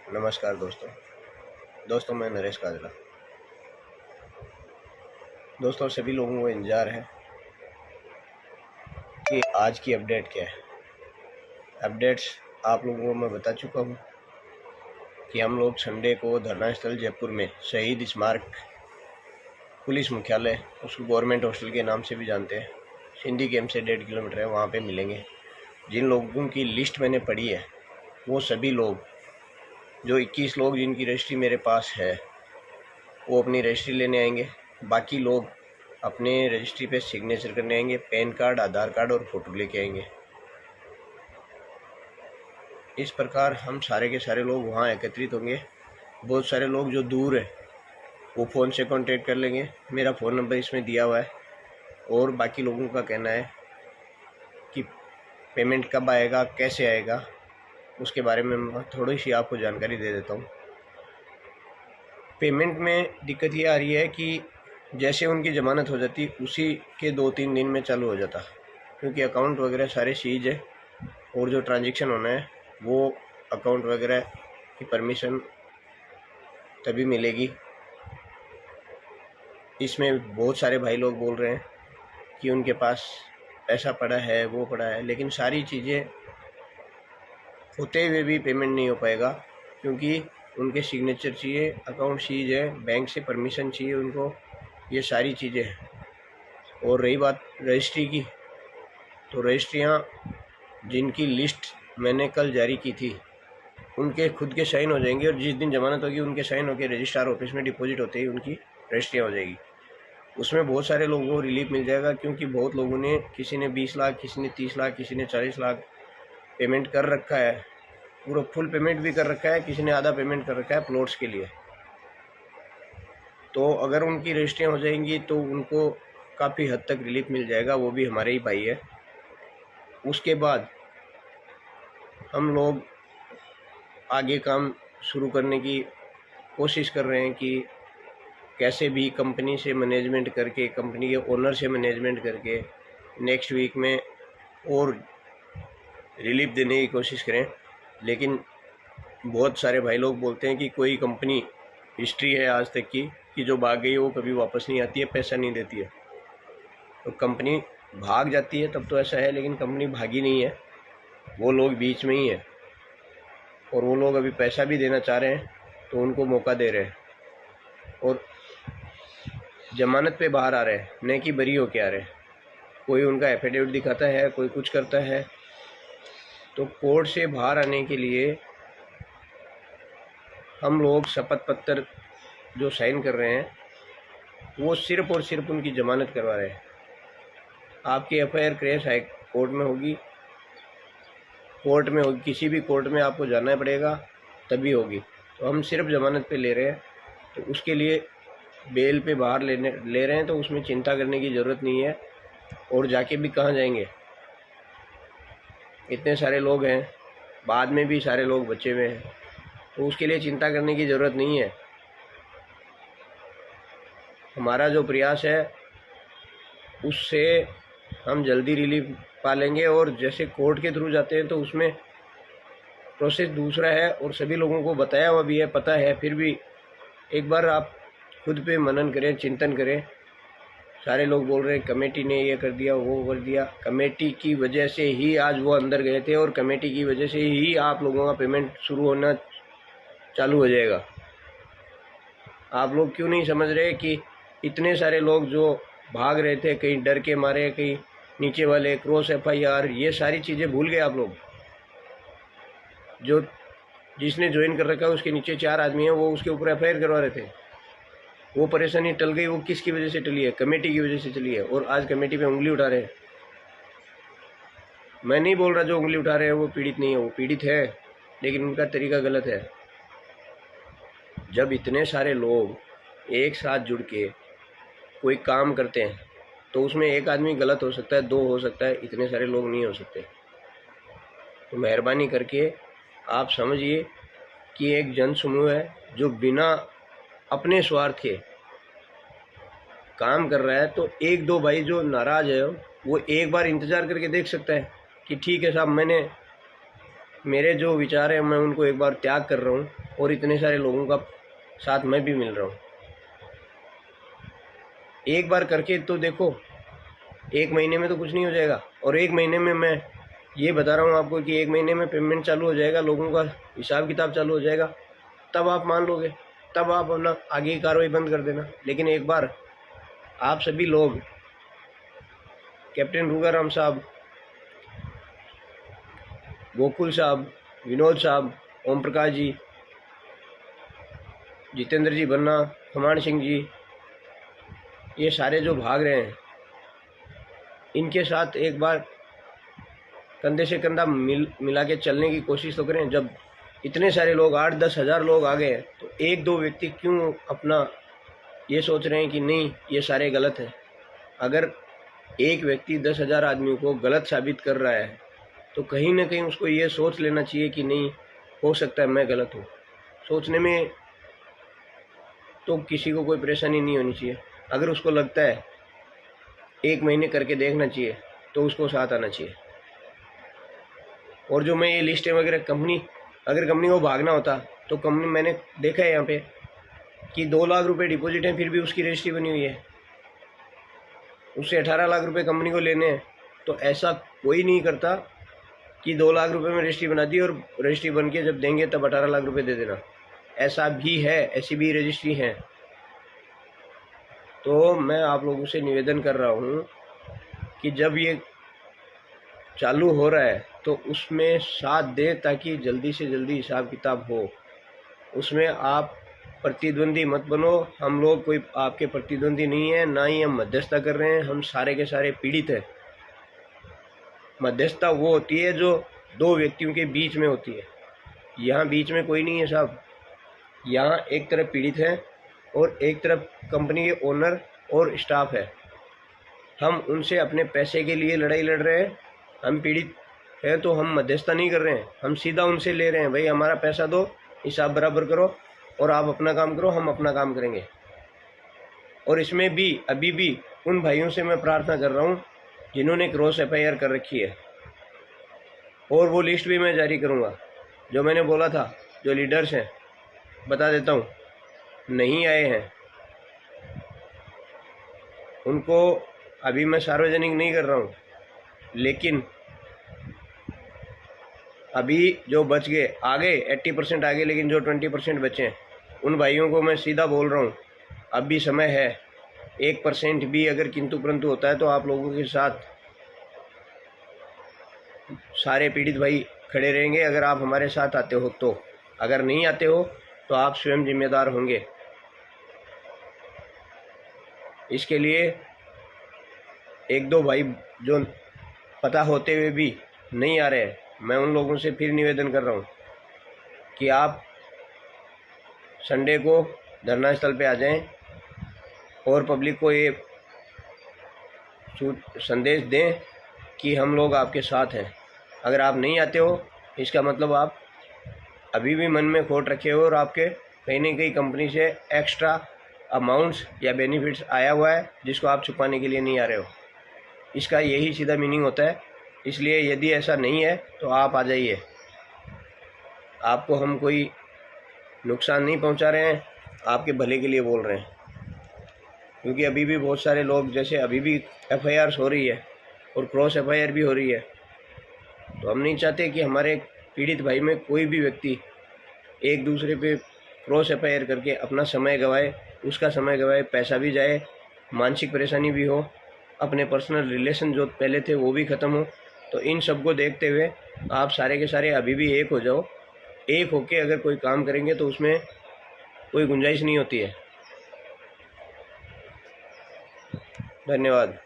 नमस्कार दोस्तों मैं नरेश काजला। दोस्तों सभी लोगों को इंतज़ार है कि आज की अपडेट क्या है। अपडेट्स आप लोगों को मैं बता चुका हूँ कि हम लोग संडे को धरना स्थल जयपुर में शहीद स्मारक पुलिस मुख्यालय, उसको गवर्नमेंट हॉस्टल के नाम से भी जानते हैं, सिंधी कैंप से 1.5 किलोमीटर है, वहाँ पे मिलेंगे। जिन लोगों की लिस्ट मैंने पढ़ी है वो सभी लोग, जो 21 लोग जिनकी रजिस्ट्री मेरे पास है, वो अपनी रजिस्ट्री लेने आएंगे। बाकी लोग अपने रजिस्ट्री पे सिग्नेचर करने आएंगे, पैन कार्ड, आधार कार्ड और फ़ोटो लेके आएंगे। इस प्रकार हम सारे के सारे लोग वहाँ एकत्रित होंगे। बहुत सारे लोग जो दूर है वो फ़ोन से कांटेक्ट कर लेंगे, मेरा फ़ोन नंबर इसमें दिया हुआ है। और बाकी लोगों का कहना है कि पेमेंट कब आएगा, कैसे आएगा, उसके बारे में मैं थोड़ी सी आपको जानकारी दे देता हूँ। पेमेंट में दिक्कत ये आ रही है कि जैसे उनकी ज़मानत हो जाती उसी के 2-3 दिन में चालू हो जाता, क्योंकि अकाउंट वगैरह सारे सीज है और जो ट्रांजैक्शन होना है वो अकाउंट वगैरह की परमिशन तभी मिलेगी। इसमें बहुत सारे भाई लोग बोल रहे हैं कि उनके पास पैसा पड़ा है, वो पड़ा है, लेकिन सारी चीज़ें होते हुए भी पेमेंट नहीं हो पाएगा, क्योंकि उनके सिग्नेचर चाहिए, अकाउंट सीज है, बैंक से परमिशन चाहिए उनको, ये सारी चीज़ें हैं। और रही बात रजिस्ट्री की, तो रजिस्ट्रियाँ जिनकी लिस्ट मैंने कल जारी की थी उनके खुद के साइन हो जाएंगे, और जिस दिन जमानत होगी उनके साइन होकर रजिस्ट्रार ऑफिस में डिपॉजिट होते ही उनकी रजिस्ट्रियाँ हो जाएगी। उसमें बहुत सारे लोगों को रिलीफ मिल जाएगा, क्योंकि बहुत लोगों ने, किसी ने 20 लाख, किसी ने 30 लाख, किसी ने 40 लाख पेमेंट कर रखा है, पूरा फुल पेमेंट भी कर रखा है, किसी ने आधा पेमेंट कर रखा है प्लॉट्स के लिए। तो अगर उनकी रजिस्ट्रियाँ हो जाएंगी तो उनको काफ़ी हद तक रिलीफ मिल जाएगा, वो भी हमारे ही भाई है। उसके बाद हम लोग आगे काम शुरू करने की कोशिश कर रहे हैं कि कैसे भी कंपनी से मैनेजमेंट करके, कंपनी के ओनर से मैनेजमेंट करके नेक्स्ट वीक में और रिलीफ देने की कोशिश करें। लेकिन बहुत सारे भाई लोग बोलते हैं कि कोई कंपनी हिस्ट्री है आज तक की कि जो भाग गई वो कभी वापस नहीं आती है, पैसा नहीं देती है। तो कंपनी भाग जाती है तब तो ऐसा है, लेकिन कंपनी भागी नहीं है, वो लोग बीच में ही है, और वो लोग अभी पैसा भी देना चाह रहे हैं तो उनको मौका दे रहे हैं, और जमानत पे बाहर आ रहे हैं, न कि बरी होके आ रहे हैं। कोई उनका एफिडेविट दिखाता है, कोई कुछ करता है। तो कोर्ट से बाहर आने के लिए हम लोग शपथ पत्र जो साइन कर रहे हैं वो सिर्फ़ और सिर्फ उनकी ज़मानत करवा रहे हैं। आपकी एफआईआर क्रेस हाई कोर्ट में होगी, किसी भी कोर्ट में आपको जाना पड़ेगा तभी होगी। तो हम सिर्फ ज़मानत पे ले रहे हैं, तो उसके लिए बेल पे बाहर ले रहे हैं, तो उसमें चिंता करने की ज़रूरत नहीं है। और जाके भी कहाँ जाएंगे, इतने सारे लोग हैं, बाद में भी सारे लोग बचे हुए हैं, तो उसके लिए चिंता करने की ज़रूरत नहीं है। हमारा जो प्रयास है उससे हम जल्दी रिलीफ पा लेंगे, और जैसे कोर्ट के थ्रू जाते हैं तो उसमें प्रोसेस दूसरा है, और सभी लोगों को बताया हुआ भी है, पता है। फिर भी एक बार आप खुद पे मनन करें, चिंतन करें। सारे लोग बोल रहे हैं कमेटी ने ये कर दिया, वो कर दिया। कमेटी की वजह से ही आज वो अंदर गए थे, और कमेटी की वजह से ही आप लोगों का पेमेंट शुरू होना चालू हो जाएगा। आप लोग क्यों नहीं समझ रहे कि इतने सारे लोग जो भाग रहे थे, कहीं डर के मारे, कहीं नीचे वाले क्रॉस एफआईआर, ये सारी चीज़ें भूल गए आप लोग। जो जिसने ज्वाइन कर रखा है उसके नीचे 4 आदमी हैं, वो उसके ऊपर एफआईआर करवा रहे थे। वो परेशानी टल गई, वो किसकी वजह से टली है? कमेटी की वजह से चली है, और आज कमेटी पे उंगली उठा रहे हैं। मैं नहीं बोल रहा जो उंगली उठा रहे हैं वो पीड़ित नहीं है, वो पीड़ित है, लेकिन उनका तरीका गलत है। जब इतने सारे लोग एक साथ जुड़ के कोई काम करते हैं तो उसमें एक आदमी गलत हो सकता है, 2 हो सकता है, इतने सारे लोग नहीं हो सकते। तो मेहरबानी करके आप समझिए कि एक जन समूह है जो बिना अपने स्वार्थ के काम कर रहा है। तो 1-2 भाई जो नाराज़ है वो एक बार इंतज़ार करके देख सकता है कि ठीक है साहब, मेरे जो विचार हैं मैं उनको एक बार त्याग कर रहा हूँ, और इतने सारे लोगों का साथ मैं भी मिल रहा हूँ। एक बार करके तो देखो, 1 महीने में तो कुछ नहीं हो जाएगा। और 1 महीने में मैं ये बता रहा हूँ आपको कि 1 महीने में पेमेंट चालू हो जाएगा, लोगों का हिसाब किताब चालू हो जाएगा, तब आप मान लोगे, तब आप अपना आगे की कार्रवाई बंद कर देना। लेकिन एक बार आप सभी लोग, कैप्टन रूगाराम साहब, गोकुल साहब, विनोद साहब, ओम प्रकाश जी, जितेंद्र जी बन्ना, खमान सिंह जी, ये सारे जो भाग रहे हैं, इनके साथ एक बार कंधे से कंधा मिला के चलने की कोशिश तो करें। जब इतने सारे लोग 8-10 हज़ार लोग आ गए हैं, तो 1-2 व्यक्ति क्यों अपना ये सोच रहे हैं कि नहीं ये सारे गलत हैं। अगर एक व्यक्ति 10,000 आदमियों को गलत साबित कर रहा है, तो कहीं ना कहीं उसको ये सोच लेना चाहिए कि नहीं, हो सकता है मैं गलत हूँ। सोचने में तो किसी को कोई परेशानी नहीं होनी चाहिए। अगर उसको लगता है 1 महीने करके देखना चाहिए, तो उसको साथ आना चाहिए। और जो मैं ये लिस्टें वगैरह अगर कंपनी को भागना होता, तो कंपनी, मैंने देखा है यहाँ पे कि 2 लाख रुपए डिपॉजिट है, फिर भी उसकी रजिस्ट्री बनी हुई है। उससे 18 लाख रुपए कंपनी को लेने हैं। तो ऐसा कोई नहीं करता कि 2 लाख रुपए में रजिस्ट्री बना दी और रजिस्ट्री बन के जब देंगे तब 18 लाख रुपए दे देना। ऐसा भी है, ऐसी भी रजिस्ट्री है। तो मैं आप लोगों से निवेदन कर रहा हूँ कि जब ये चालू हो रहा है तो उसमें साथ दें, ताकि जल्दी से जल्दी हिसाब किताब हो। उसमें आप प्रतिद्वंदी मत बनो। हम लोग कोई आपके प्रतिद्वंदी नहीं है, ना ही हम मध्यस्थता कर रहे हैं। हम सारे के सारे पीड़ित हैं। मध्यस्थता वो होती है जो 2 व्यक्तियों के बीच में होती है। यहाँ बीच में कोई नहीं है साहब। यहाँ एक तरफ पीड़ित है और एक तरफ कंपनी के ओनर और स्टाफ है। हम उनसे अपने पैसे के लिए लड़ाई लड़ रहे हैं। हम पीड़ित हैं तो हम मध्यस्थता नहीं कर रहे हैं, हम सीधा उनसे ले रहे हैं, भाई हमारा पैसा दो, हिसाब बराबर करो और आप अपना काम करो, हम अपना काम करेंगे। और इसमें भी अभी भी उन भाइयों से मैं प्रार्थना कर रहा हूँ जिन्होंने क्रॉस FIR कर रखी है, और वो लिस्ट भी मैं जारी करूँगा। जो मैंने बोला था, जो लीडर्स हैं, बता देता हूँ, नहीं आए हैं, उनको अभी मैं सार्वजनिक नहीं कर रहा हूँ। लेकिन अभी जो बच गए, आ गए 80% आ गए, लेकिन जो 20% बचे हैं, उन भाइयों को मैं सीधा बोल रहा हूँ, अब भी समय है। 1% भी अगर किंतु परंतु होता है तो आप लोगों के साथ सारे पीड़ित भाई खड़े रहेंगे, अगर आप हमारे साथ आते हो तो। अगर नहीं आते हो तो आप स्वयं जिम्मेदार होंगे। इसके लिए 1-2 भाई जो पता होते हुए भी नहीं आ रहे, मैं उन लोगों से फिर निवेदन कर रहा हूँ कि आप संडे को धरना स्थल पे आ जाएं और पब्लिक को ये संदेश दें कि हम लोग आपके साथ हैं। अगर आप नहीं आते हो, इसका मतलब आप अभी भी मन में खोट रखे हो और आपके कहीं ना कहीं कंपनी से एक्स्ट्रा अमाउंट्स या बेनिफिट्स आया हुआ है, जिसको आप छुपाने के लिए नहीं आ रहे हो। इसका यही सीधा मीनिंग होता है। इसलिए यदि ऐसा नहीं है तो आप आ जाइए। आपको हम कोई नुकसान नहीं पहुंचा रहे हैं, आपके भले के लिए बोल रहे हैं। क्योंकि अभी भी बहुत सारे लोग, जैसे अभी भी FIR हो रही है और क्रॉस FIR भी हो रही है, तो हम नहीं चाहते कि हमारे पीड़ित भाई में कोई भी व्यक्ति एक दूसरे पे क्रॉस FIR करके अपना समय गंवाए, उसका समय गंवाए, पैसा भी जाए, मानसिक परेशानी भी हो, अपने पर्सनल रिलेशन जो पहले थे वो भी ख़त्म हो। तो इन सब को देखते हुए आप सारे के सारे अभी भी एक हो जाओ। एक होके अगर कोई काम करेंगे तो उसमें कोई गुंजाइश नहीं होती है। धन्यवाद।